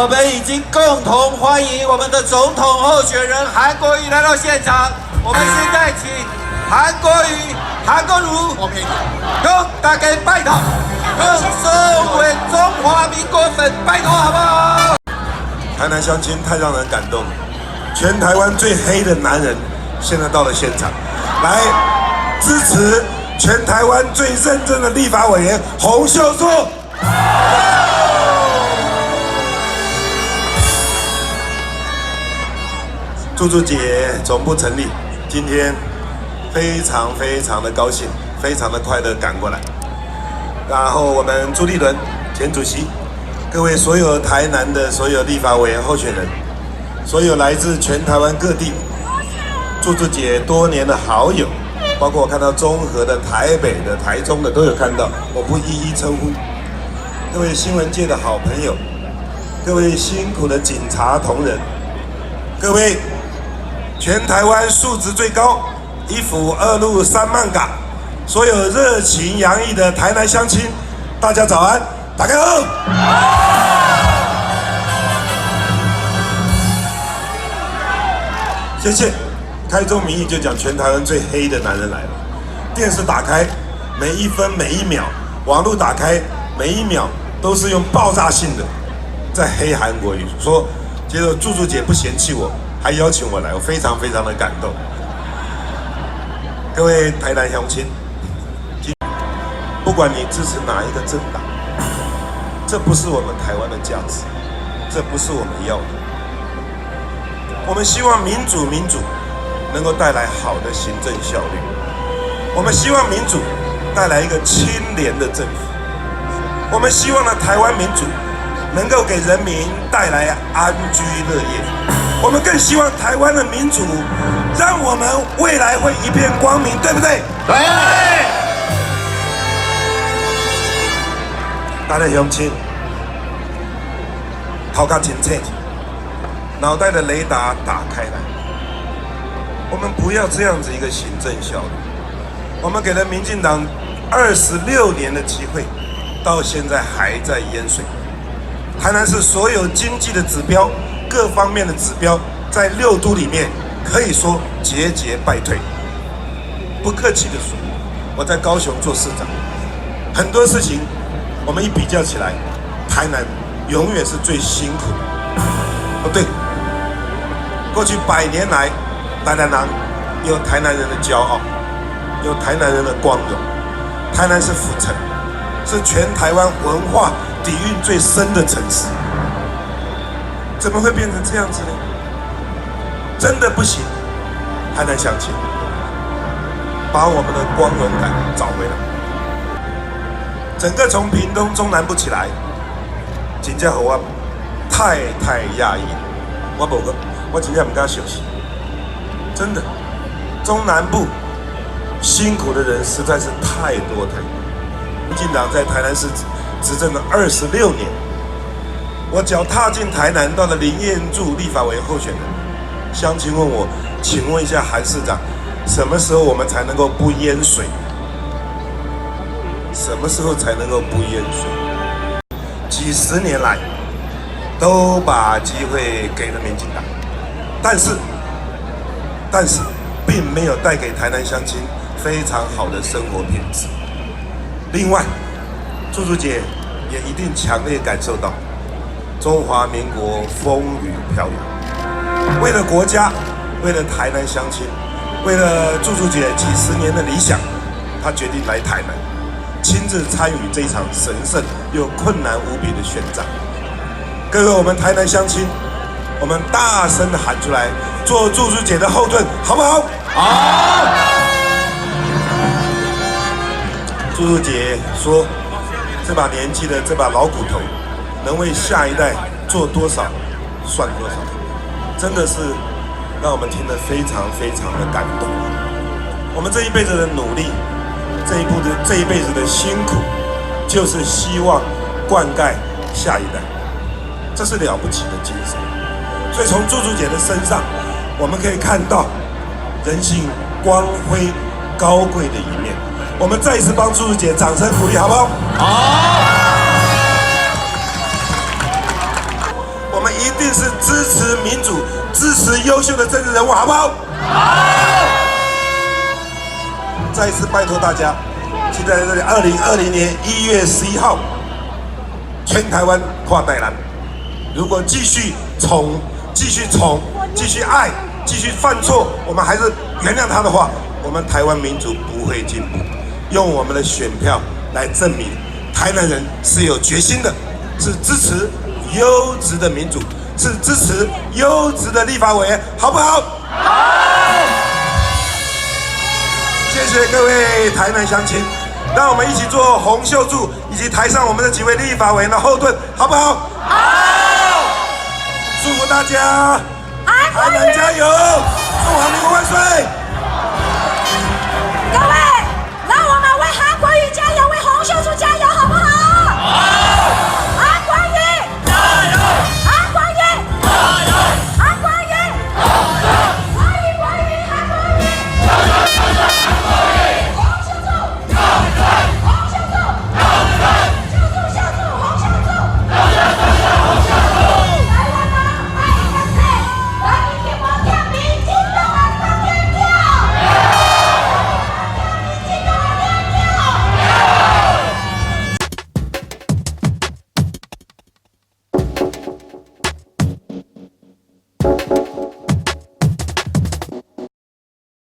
我们已经共同欢迎我们的总统候选人韩国瑜来到现场。我们现在请韩国瑜、韩国瑜，向大家拜托，向所有中华民国粉拜托，好不好？台南乡亲太让人感动了，全台湾最黑的男人现在到了现场，来支持全台湾最认真的立法委员洪秀柱。柱柱姐总部成立，今天非常的高兴，非常的快乐赶过来。然后我们朱立伦前主席，各位所有台南的所有立法委员候选人，所有来自全台湾各地，柱柱姐多年的好友，包括我看到中和的、台北的、台中的都有看到，我不一一称呼。各位新闻界的好朋友，各位辛苦的警察同仁，各位全台湾素质最高、一府二路三艋舺，所有热情洋溢的台南乡亲，大家早安，大家好。谢谢。开宗明义就讲全台湾最黑的男人来了。电视打开，每一分每一秒；网络打开，每一秒都是用爆炸性的在黑韩国瑜。说，结果柱柱姐不嫌弃我，还邀请我来，我非常的感动。各位台南乡亲，不管你支持哪一个政党，这不是我们台湾的价值，这不是我们要的。我们希望民主能够带来好的行政效率，我们希望民主带来一个清廉的政府，我们希望呢台湾民主能够给人民带来安居乐业，我们更希望台湾的民主让我们未来会一片光明，对不对？对。大家乡亲，头壳清楚，脑袋的雷达打开来。我们不要这样子一个行政效率。我们给了民进党26年的机会，到现在还在淹水。台南市所有经济的指标、各方面的指标，在6都里面可以说节败退。不客气的说，我在高雄做市长，很多事情我们一比较起来，台南永远是最辛苦的。哦，对，过去100年来，台南人有台南人的骄傲，有台南人的光荣。台南是府城，是全台湾文化底蕴最深的城市，怎么会变成这样子呢？真的不行，台南乡亲，把我们的光荣感找回来。整个从屏东中南部起来，真正让我太讶异了。我真正不敢相信，真的，中南部辛苦的人实在是太多。民进党在台南市执政了26年，我脚踏进台南，到了林彦柱立法委员候选人，乡亲问我，请问一下韩市长，什么时候我们才能够不淹水？什么时候才能够不淹水？几十年来都把机会给了民进党，但是并没有带给台南乡亲非常好的生活品质。另外，柱柱姐也一定强烈感受到中华民国风雨飘摇，为了国家，为了台南乡亲，为了柱柱姐几十年的理想，她决定来台南，亲自参与这场神圣又困难无比的选战。各位我们台南乡亲，我们大声的喊出来，做柱柱姐的后盾，好不好？好。柱柱姐说，这把年纪的这把老骨头，能为下一代做多少，算多少，真的是让我们听得非常的感动。我们这一辈子的努力，这一辈子的辛苦，就是希望灌溉下一代，这是了不起的精神。所以从柱柱姐的身上，我们可以看到人性光辉高贵的一面。我们再一次帮柱柱姐掌声鼓励，好不好？好。我们定是支持民主、支持优秀的政治人物，好不好？好。再一次拜托大家，期待在这里，2020年1月11号，全台湾跨台南。如果继续宠、继续爱、继续犯错，我们还是原谅他的话，我们台湾民主不会进步。用我们的选票来证明，台南人是有决心的，是支持优质的民主，是支持优质的立法委员，好不好？好。谢谢各位台南乡亲，让我们一起做洪秀柱以及台上我们的几位立法委员的后盾，好不好？好。祝福大家，台南加油！中华民国万岁！